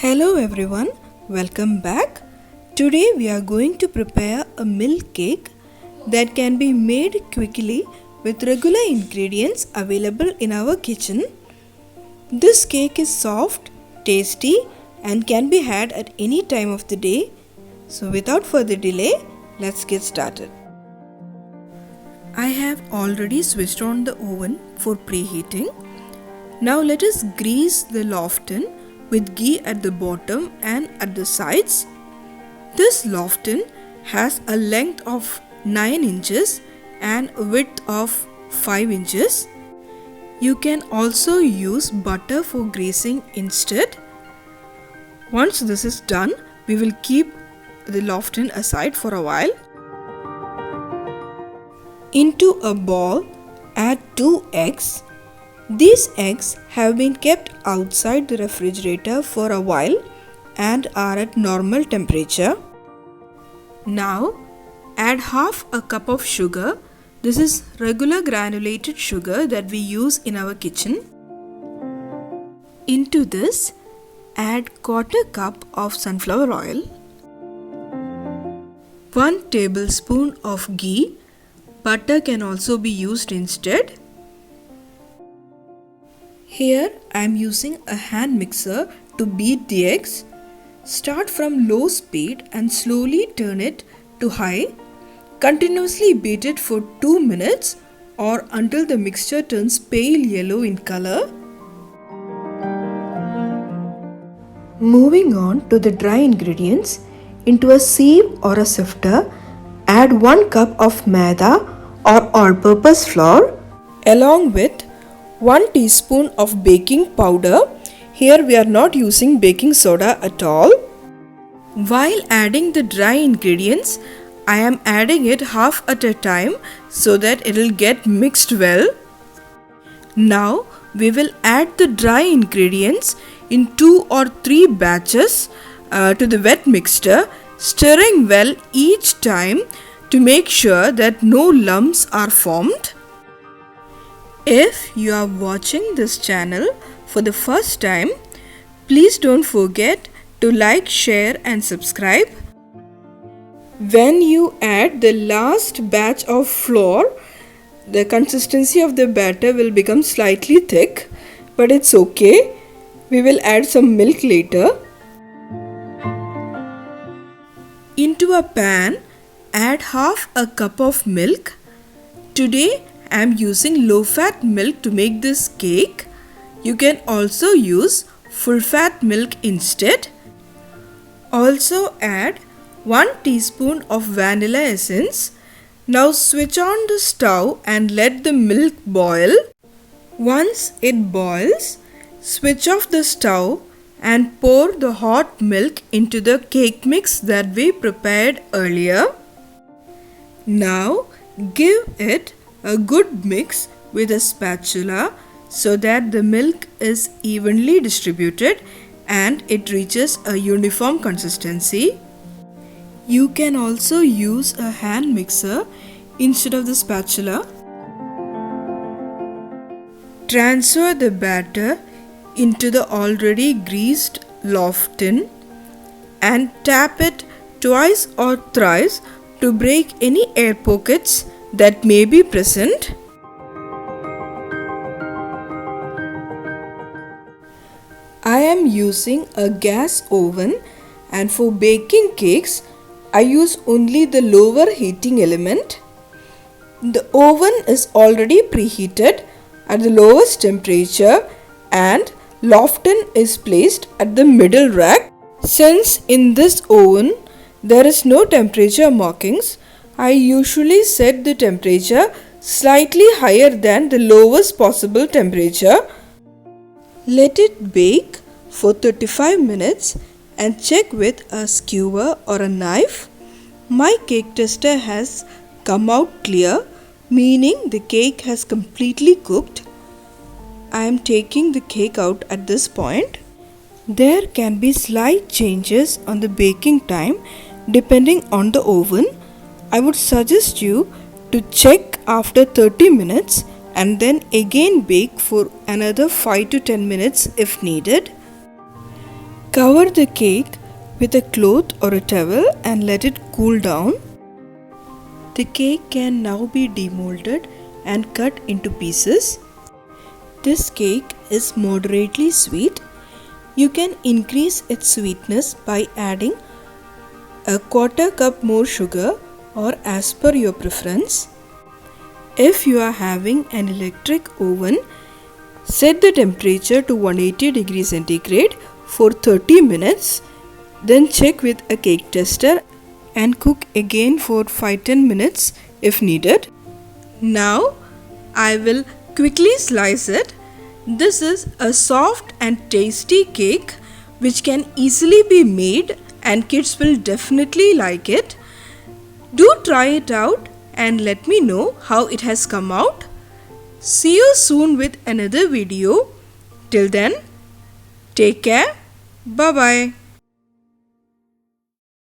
Hello everyone, welcome back. Today we are going to prepare a milk cake that can be made quickly with regular ingredients available in our kitchen. This cake is soft, tasty and can be had at any time of the day. So without further delay, let's get started. I have already switched on the oven for preheating. Now let us grease the lofton with ghee at the bottom and at the sides. This lofton has a length of 9 inches and a width of 5 inches. You can also use butter for greasing instead. Once this is done, we will keep the lofton aside for a while. Into a bowl, add 2 eggs. These eggs have been kept outside the refrigerator for a while and are at normal temperature. Now add half a cup of sugar. This is regular granulated sugar that we use in our kitchen. Into this, add 1/4 cup of sunflower oil, 1 tablespoon of ghee. Butter can also be used instead. Here I am using a hand mixer to beat the eggs. Start from low speed and slowly turn it to high. Continuously beat it for 2 minutes or until the mixture turns pale yellow in color. Moving on to the dry ingredients, into a sieve or a sifter, add 1 cup of maida or all-purpose flour along with 1 teaspoon of baking powder. Here we are not using baking soda at all. While adding the dry ingredients, I am adding it half at a time so that it will get mixed well. Now we will add the dry ingredients in 2 or 3 batches to the wet mixture, stirring well each time to make sure that no lumps are formed. If you are watching this channel for the first time, please don't forget to like, share and subscribe. When you add the last batch of flour, the consistency of the batter will become slightly thick, but it's okay. We will add some milk later. Into a pan, add half a cup of milk. Today I am using low-fat milk to make this cake. You can also use full-fat milk instead. Also add 1 teaspoon of vanilla essence. Now switch on the stove and let the milk boil. Once it boils, switch off the stove and pour the hot milk into the cake mix that we prepared earlier. Now give it a good mix with a spatula so that the milk is evenly distributed and it reaches a uniform consistency. You can also use a hand mixer instead of the spatula. Transfer the batter into the already greased lofton and tap it twice or thrice to break any air pockets that may be present. I am using a gas oven, and for baking cakes I use only the lower heating element. The oven is already preheated at the lowest temperature and lofton is placed at the middle rack. Since in this oven there is no temperature markings, I usually set the temperature slightly higher than the lowest possible temperature. Let it bake for 35 minutes and check with a skewer or a knife. My cake tester has come out clear, meaning the cake has completely cooked. I am taking the cake out at this point. There can be slight changes on the baking time depending on the oven. I would suggest you to check after 30 minutes and then again bake for another 5 to 10 minutes if needed. Cover the cake with a cloth or a towel and let it cool down. The cake can now be demolded and cut into pieces. This cake is moderately sweet. You can increase its sweetness by adding a quarter cup more sugar or as per your preference. If you are having an electric oven, set the temperature to 180 degrees centigrade for 30 minutes. Then check with a cake tester and cook again for 5-10 minutes if needed. Now I will quickly slice it. This is a soft and tasty cake which can easily be made and kids will definitely like it. Do try it out and let me know how it has come out. See you soon with another video. Till then, take care. Bye bye.